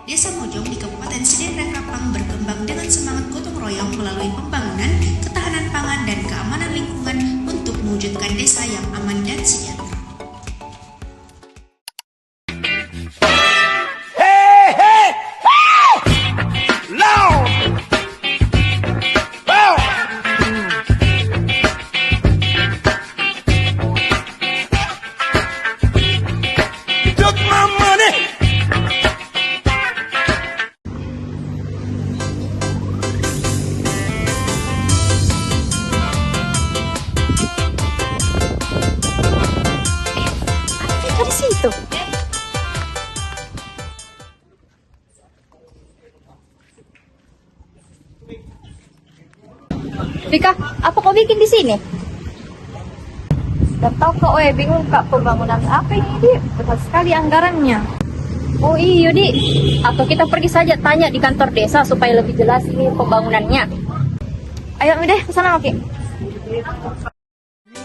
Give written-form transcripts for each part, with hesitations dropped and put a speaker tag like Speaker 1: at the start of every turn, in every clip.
Speaker 1: Desa Mojong di Kabupaten Sideng Kapang berkembang dengan semangat gotong royong melalui pembangunan, ketahanan pangan, dan keamanan lingkungan untuk mewujudkan desa yang aman dan sejahtera.
Speaker 2: Di situ. Rika, apa kau bikin di sini? Gak tau kak, bingung kak, pembangunan apa ini, Di? Besar sekali anggarannya. Oh iya, Di. Atau kita pergi saja tanya di kantor desa supaya lebih jelas ini pembangunannya. Ayo deh, kesana Oke.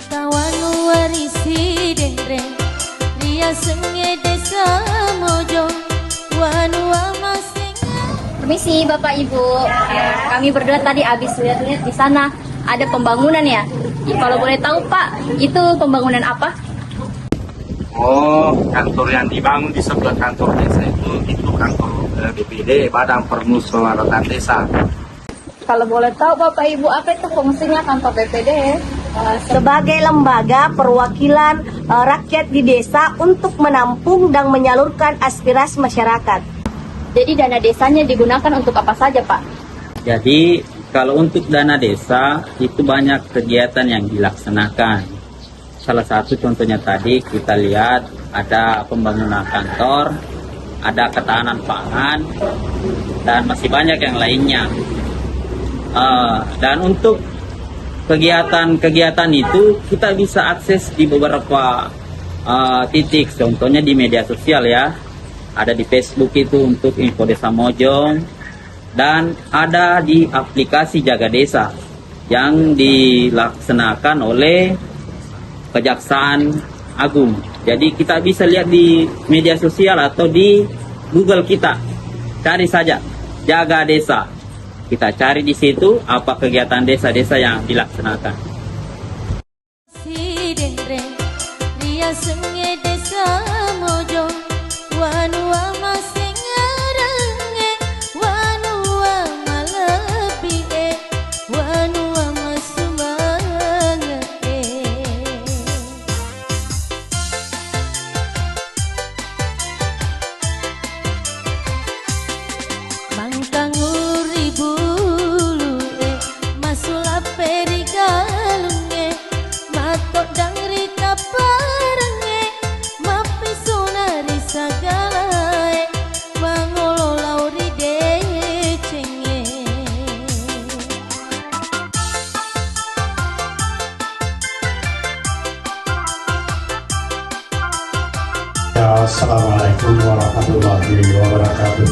Speaker 3: Kawan warisi dendreng dia senge desa Mojong wanua masing.
Speaker 2: Permisi Bapak Ibu, kami berdua tadi habis lihat-lihat di sana ada pembangunan ya. Kalau boleh tahu Pak, itu pembangunan apa?
Speaker 4: Oh, kantor yang dibangun di sebelah kantor desa itu kantor BPD, Badan Permusyawaratan Desa.
Speaker 2: Kalau boleh tahu Bapak Ibu, apa itu fungsinya kantor BPD?
Speaker 5: Sebagai lembaga perwakilan rakyat di desa untuk menampung dan menyalurkan aspirasi masyarakat.
Speaker 2: Jadi dana desanya digunakan untuk apa saja Pak?
Speaker 6: Jadi kalau untuk dana desa itu banyak kegiatan yang dilaksanakan. Salah satu contohnya tadi kita lihat ada pembangunan kantor, ada ketahanan pangan, dan masih banyak yang lainnya. Dan untuk kegiatan-kegiatan itu kita bisa akses di beberapa titik, contohnya di media sosial ya. Ada di Facebook itu untuk info Desa Mojong, dan ada di aplikasi Jaga Desa yang dilaksanakan oleh Kejaksaan Agung. Jadi kita bisa lihat di media sosial atau di Google kita, cari saja Jaga Desa. Kita cari di situ apa kegiatan desa-desa yang dilaksanakan.
Speaker 3: Si dendreng dia senge desa Mojong wanua masing arenge wanua malebi wanua masumange. Mangkang uribulu masula peri galunge matok dangri kaparenge mapisuna risagalae mangolo lauri decenge.
Speaker 7: Assalamualaikum warahmatullahi wabarakatuh.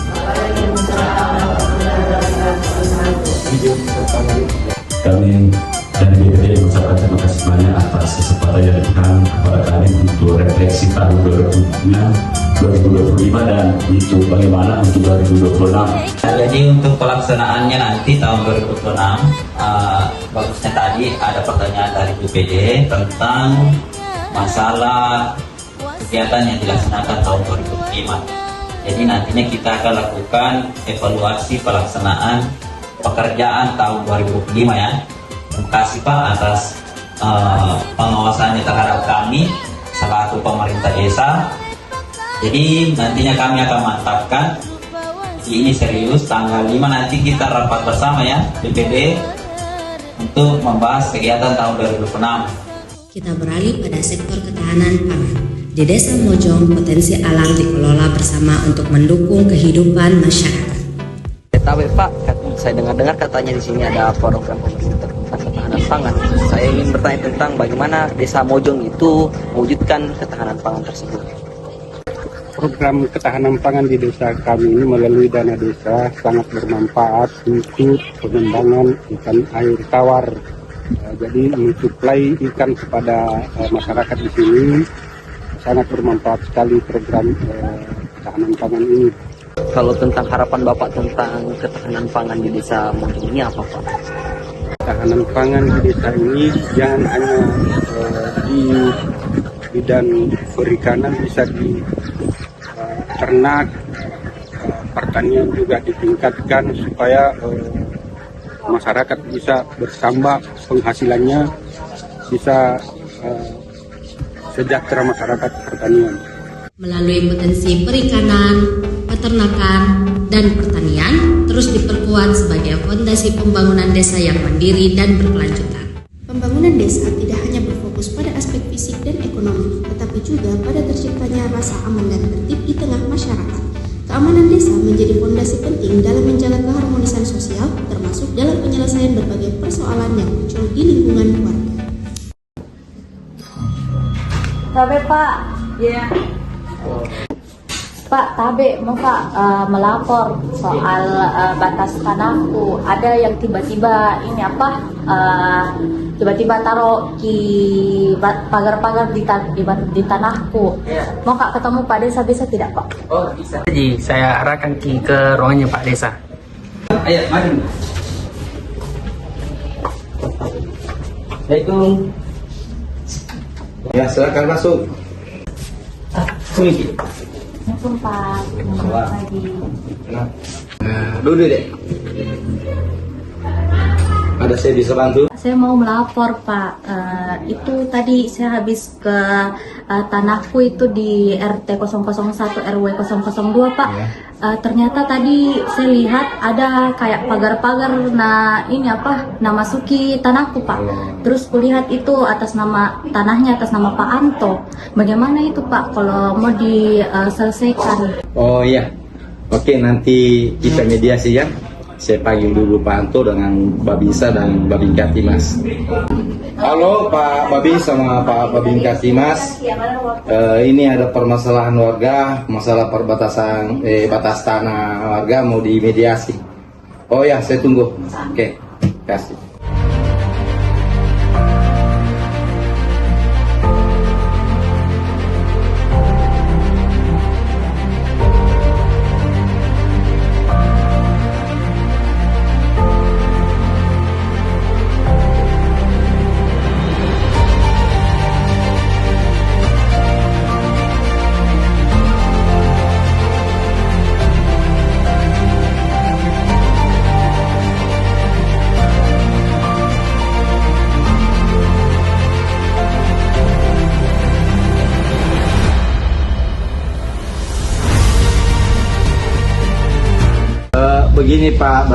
Speaker 7: Kami dari BPD mengucapkan terima kasih banyak atas kesempatan yang diberikan kepada kami untuk refleksi tahun 2025 dan untuk bagaimana untuk 2026.
Speaker 6: Jadi untuk pelaksanaannya nanti tahun 2026, bagusnya tadi ada pertanyaan dari BPD tentang masalah kegiatan yang dilaksanakan tahun 2005. Jadi nantinya kita akan lakukan evaluasi pelaksanaan pekerjaan tahun 2005 ya. Terima kasih Pak atas pengawasannya terhadap kami selaku pemerintah desa. Jadi nantinya kami akan mantapkan. Ini serius, tanggal 5 nanti kita rapat bersama ya BPD untuk membahas kegiatan tahun 2006.
Speaker 1: Kita beralih pada sektor ketahanan pangan. Di Desa Mojong, potensi alam dikelola bersama untuk mendukung kehidupan masyarakat.
Speaker 8: Tapi Pak, saya dengar katanya di sini ada program pemerintah ketahanan pangan. Saya ingin bertanya tentang bagaimana Desa Mojong itu mewujudkan ketahanan pangan tersebut.
Speaker 9: Program ketahanan pangan di desa kami ini melalui dana desa sangat bermanfaat untuk pengembangan ikan air tawar. Jadi mensuplai ikan kepada masyarakat di sini sangat bermanfaat sekali program ketahanan pangan ini.
Speaker 8: Kalau tentang harapan Bapak tentang ketahanan pangan di desa Mojong ini apa Pak?
Speaker 9: Ketahanan pangan di desa ini jangan hanya di bidang perikanan, bisa di ternak, pertanian juga ditingkatkan supaya masyarakat bisa bertambah penghasilannya, bisa sejahtera masyarakat pertanian.
Speaker 10: Melalui potensi perikanan, peternakan, dan pertanian terus diperkuat sebagai fondasi pembangunan desa yang mandiri dan berkelanjutan.
Speaker 1: Pembangunan desa tidak hanya berfokus pada aspek fisik dan ekonomi, tetapi juga pada terciptanya rasa aman dan tertib di tengah masyarakat. Keamanan desa menjadi fondasi penting dalam menjaga keharmonisan sosial, termasuk dalam penyelesaian berbagai persoalan yang muncul di lingkungan warga.
Speaker 2: Tabe Pak, ya. Pak, Tabe mau Pak melapor soal batas tanahku. Ada yang tiba-tiba ini apa? Tiba-tiba taruh di pagar-pagar di tanahku. Mau Kak ketemu Pak Desa bisa tidak Pak?
Speaker 11: Oh bisa. Jadi saya arahkan ke ruangannya Pak Desa.
Speaker 6: Ayo, maju. Assalamualaikum.
Speaker 4: Ya, silakan masuk.
Speaker 6: Sini.
Speaker 2: Assalamualaikum Pak. Selamat pagi.
Speaker 4: Duduk deh. Ada saya bisa bantu?
Speaker 2: Saya mau melapor Pak. Itu tadi saya habis ke tanahku itu di RT 001 RW 002 Pak. Ternyata tadi saya lihat ada kayak pagar-pagar masuki tanahku Pak. Terus kulihat itu atas nama tanahnya atas nama Pak Anto. Bagaimana itu Pak kalau mau diselesaikan?
Speaker 4: Oh iya. Oke, nanti kita mediasi ya. Saya panggil dulu Pak Anto dengan Babinsa dan Babinka Timas. Halo Pak Babin sama Pak Babinka Timas. Ini ada permasalahan warga, masalah perbatasan batas tanah warga mau dimediasi. Oh ya, saya tunggu. Oke, kasih. Begini Pak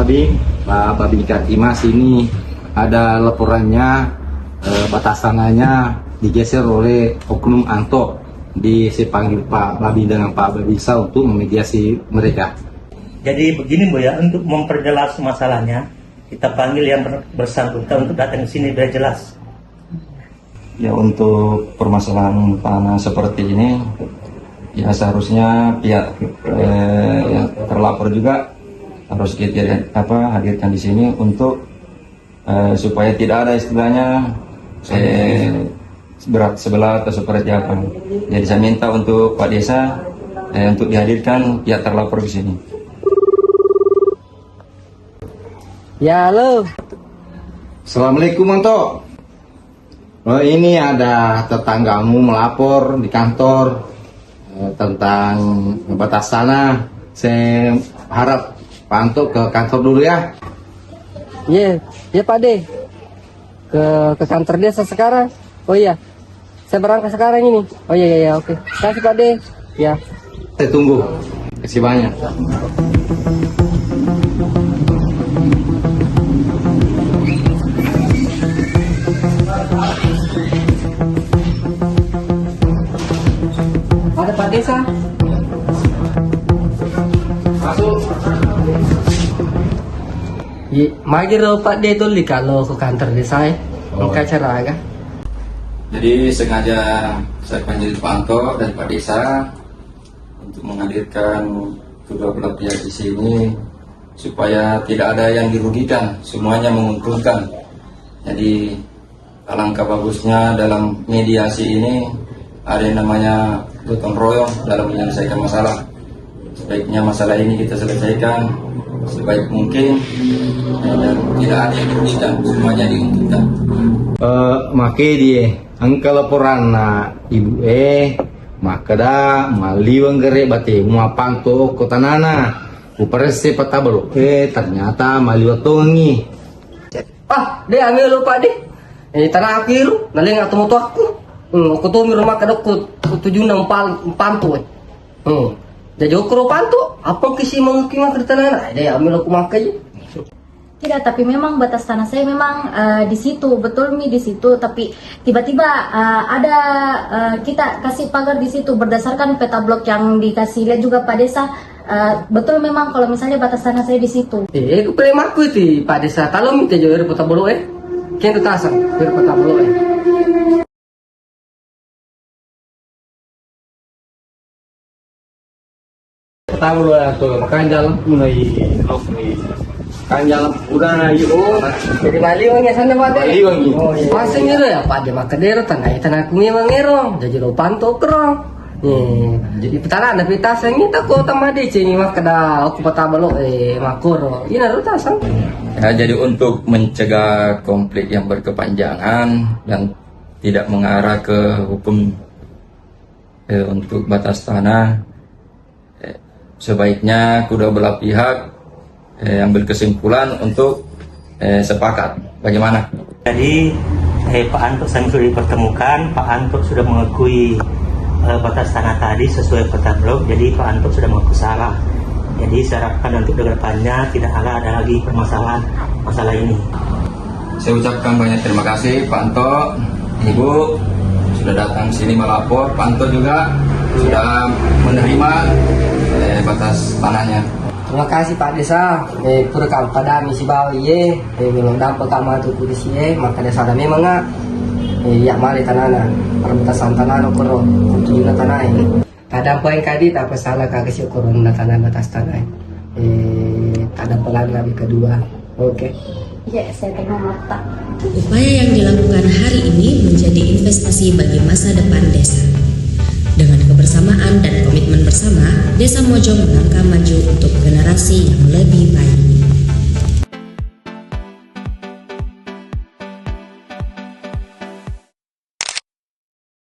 Speaker 4: Babin Katimas, ini ada laporannya batas tanahnya digeser oleh oknum Anto. Dipanggil Pak Babin dengan Pak Babinsa untuk memediasi mereka.
Speaker 12: Jadi begini Bu ya, untuk memperjelas masalahnya kita panggil yang bersangkutan untuk datang ke sini biar jelas.
Speaker 13: Ya, untuk permasalahan tanah seperti ini ya seharusnya pihak yang terlapor juga harus kita hadirkan di sini untuk supaya tidak ada istilahnya berat sebelah atau seperti apa. Jadi saya minta untuk Pak Desa untuk dihadirkan pihak terlapor di sini.
Speaker 11: Ya, halo.
Speaker 4: Assalamualaikum Anto. Oh, ini ada tetanggamu melapor di kantor tentang batas tanah. Saya harap Pak Anto ke kantor dulu ya.
Speaker 11: Iya, Pak De. Ke kantor desa sekarang. Oh iya, saya berangkat sekarang ini. Oh iya, oke. Kasih Pak De. Ya.
Speaker 4: Saya tunggu. Kasih banyak.
Speaker 11: Ada Pak Desa.
Speaker 4: Masuk.
Speaker 11: Magi lo Pak De dulu kalau ke kantor desa mau acara agak.
Speaker 13: Jadi sengaja saya panggil Pak Anto dan Pak Desa untuk menghadirkan kedua belah pihak di sini supaya tidak ada yang dirugikan, semuanya menguntungkan. Jadi alangkah bagusnya dalam mediasi ini ada yang namanya gotong royong dalam menyelesaikan masalah. sebaiknya masalah ini kita selesaikan sebaik mungkin dan tidak ada yang dirugikan, semuanya diuntungkan.
Speaker 4: Maka dia angka laporan na ibu maka dah maliwang gere bate mua panto kota nana uparese patabalo ternyata maliwatongi
Speaker 11: dia ambil lupa deh tanah akiru naling atau moto aku tuh mi rumah kadok tujuh enam panto jadi ukro panto apa kisi mengkima kereta nana dia ambil aku makai.
Speaker 2: Tidak, tapi memang batas tanah saya memang di situ, betul Mi di situ. Tapi tiba-tiba ada kita kasih pagar di situ berdasarkan peta blok yang dikasih lihat juga Pak Desa. Betul memang kalau misalnya batas tanah saya di situ.
Speaker 11: Aku pilih marku itu Pak Desa. Kalau minta jauh peta bolo kian tutasan peta bolo
Speaker 4: Peta bolo tuh makanya jalan mulai kan jalan udah
Speaker 11: jadi maliwangnya sana Pak De.
Speaker 4: Maliwang gitu.
Speaker 11: Oh iya. Masa ngero ya Pak De makadero tanah tanah kumi mangero jadi lo panto kerong. Jadi petara ada pitasan kita kok tambah de cini makada aku patabalo makoro. Ina rutasan.
Speaker 13: Ya, jadi untuk mencegah konflik yang berkepanjangan dan tidak mengarah ke hukum untuk batas tanah, sebaiknya kedua belah pihak ambil kesimpulan untuk sepakat bagaimana.
Speaker 12: Jadi Pak Anto sudah dipertemukan, Pak Anto sudah mengakui batas tanah tadi sesuai peta blok, jadi Pak Anto sudah mengaku salah. Jadi saya harapkan untuk kedepannya tidak ada lagi permasalahan masalah ini.
Speaker 13: Saya ucapkan banyak terima kasih Pak Anto, Ibu sudah datang sini melapor, Pak Anto juga sudah menerima batas tanahnya.
Speaker 11: Terima kasih Pak Desa. Purekam pada misi bawa memang dapat kamar tu polisi maka desa ada memang ya mari tanana perbatasan tanah koro tujuh tanah Kadang poin kadi tak salah kagak sih korona tanah batas tanah. Ada pelan kami kedua. Oke.
Speaker 2: Ya, saya tengok mata.
Speaker 10: Upaya yang dilakukan hari ini menjadi investasi bagi masa depan desa. Dengan kebersamaan dan komitmen bersama, Desa Mojong melangkah maju untuk generasi yang lebih baik.